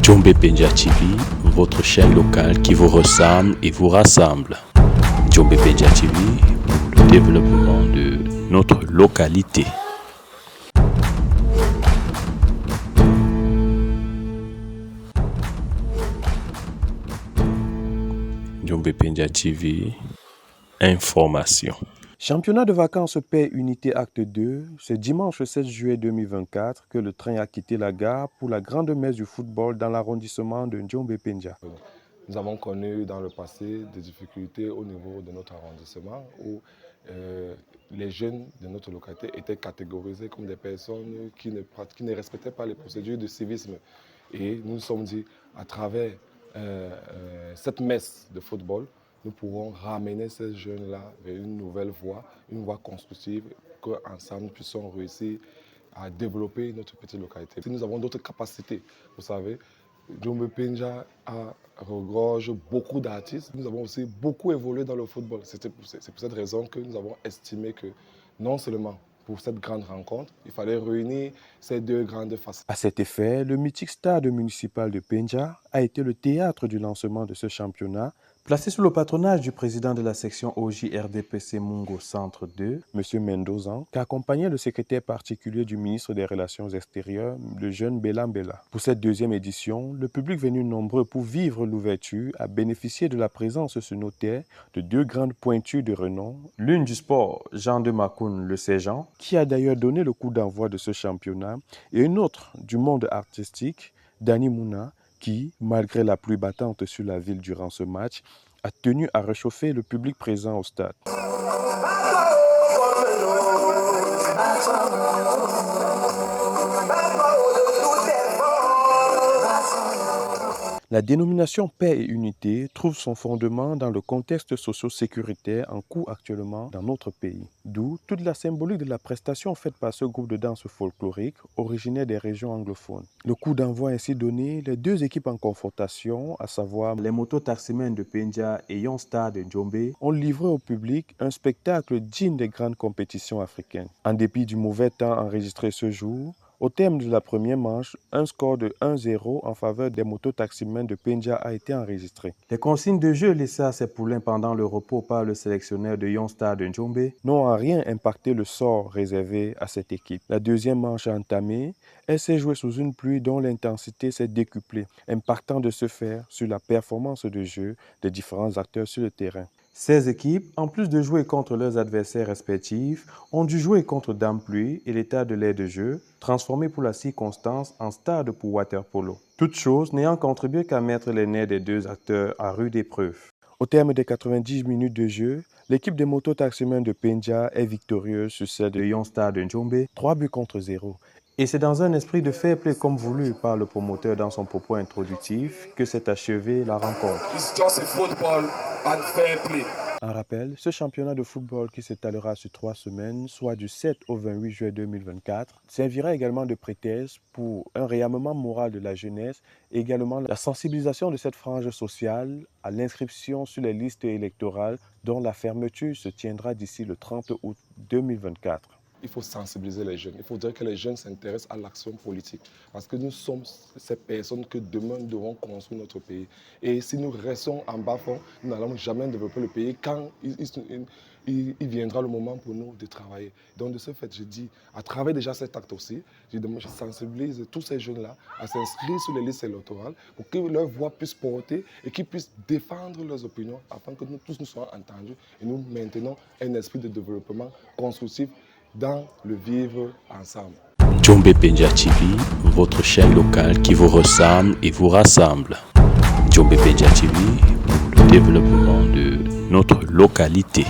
Djombe Penja TV, votre chaîne locale qui vous ressemble et vous rassemble. Djombe Penja TV, pour le développement de notre localité. Djombe Penja TV, information. Championnat de vacances paix unité acte 2, c'est dimanche 16 juillet 2024 que le train a quitté la gare pour la grande messe du football dans l'arrondissement de Djombe Penja. Nous avons connu dans le passé des difficultés au niveau de notre arrondissement où les jeunes de notre localité étaient catégorisés comme des personnes qui ne respectaient pas les procédures de civisme. Et nous nous sommes dit, à travers cette messe de football, nous pourrons ramener ces jeunes-là vers une nouvelle une voie constructive, qu'ensemble nous puissions réussir à développer notre petite localité. Si nous avons d'autres capacités, vous savez, Djombe Penja regorge beaucoup d'artistes. Nous avons aussi beaucoup évolué dans le football. C'est pour cette raison que nous avons estimé que non seulement pour cette grande rencontre, il fallait réunir ces deux grandes facettes. À cet effet, le mythique stade municipal de Penja a été le théâtre du lancement de ce championnat, placé sous le patronage du président de la section OJ-RDPC Mungo Centre 2, M. Mendozan, qui accompagnait le secrétaire particulier du ministre des Relations extérieures, le jeune Bela Mbela. Pour cette deuxième édition, le public venu nombreux pour vivre l'ouverture a bénéficié de la présence sur nos terres de deux grandes pointures de renom, l'une du sport, Jean de Makoun, le sergent, qui a d'ailleurs donné le coup d'envoi de ce championnat, et une autre du monde artistique, Dani Mouna, qui, malgré la pluie battante sur la ville durant ce match, a tenu à réchauffer le public présent au stade. La dénomination paix et unité trouve son fondement dans le contexte socio-sécuritaire en cours actuellement dans notre pays. D'où toute la symbolique de la prestation faite par ce groupe de danse folklorique originaire des régions anglophones. Le coup d'envoi ainsi donné, les deux équipes en confrontation, à savoir les moto-taximens de Penja et Young Star de Djombe, ont livré au public un spectacle digne des grandes compétitions africaines. En dépit du mauvais temps enregistré ce jour, au terme de la première manche, un score de 1-0 en faveur des moto-taximens de Penja a été enregistré. Les consignes de jeu laissées à ces poulains pendant le repos par le sélectionneur de Young Star de Djombe n'ont en rien impacté le sort réservé à cette équipe. La deuxième manche entamée, elle s'est jouée sous une pluie dont l'intensité s'est décuplée, impactant de ce fait sur la performance de jeu des différents acteurs sur le terrain. Ces équipes, en plus de jouer contre leurs adversaires respectifs, ont dû jouer contre Dame Pluie et l'état de l'air de jeu, transformé pour la circonstance en stade pour waterpolo. Toute chose n'ayant contribué qu'à mettre les nerfs des deux acteurs à rude épreuve. Au terme des 90 minutes de jeu, l'équipe des moto-taximens de Penja est victorieuse sur celle de Young Star de Djombe, 3-0. Et c'est dans un esprit de fair play comme voulu par le promoteur dans son propos introductif que s'est achevée la rencontre. En rappel, ce championnat de football qui s'étalera sur 3 semaines, soit du 7 au 28 juillet 2024, servira également de prétexte pour un réarmement moral de la jeunesse et également la sensibilisation de cette frange sociale à l'inscription sur les listes électorales dont la fermeture se tiendra d'ici le 30 août 2024. Il faut sensibiliser les jeunes. Il faudrait que les jeunes s'intéressent à l'action politique. Parce que nous sommes ces personnes que demain devront construire notre pays. Et si nous restons en bas-fond, nous n'allons jamais développer le pays quand il viendra le moment pour nous de travailler. Donc de ce fait, je dis, à travers déjà cet acte aussi, je sensibilise tous ces jeunes-là à s'inscrire sur les listes électorales pour que leur voix puisse porter et qu'ils puissent défendre leurs opinions afin que nous tous nous soyons entendus et nous maintenons un esprit de développement constructif dans le vivre ensemble. Djombe Penja TV, votre chaîne locale qui vous ressemble et vous rassemble. Djombe Penja TV, pour le développement de notre localité.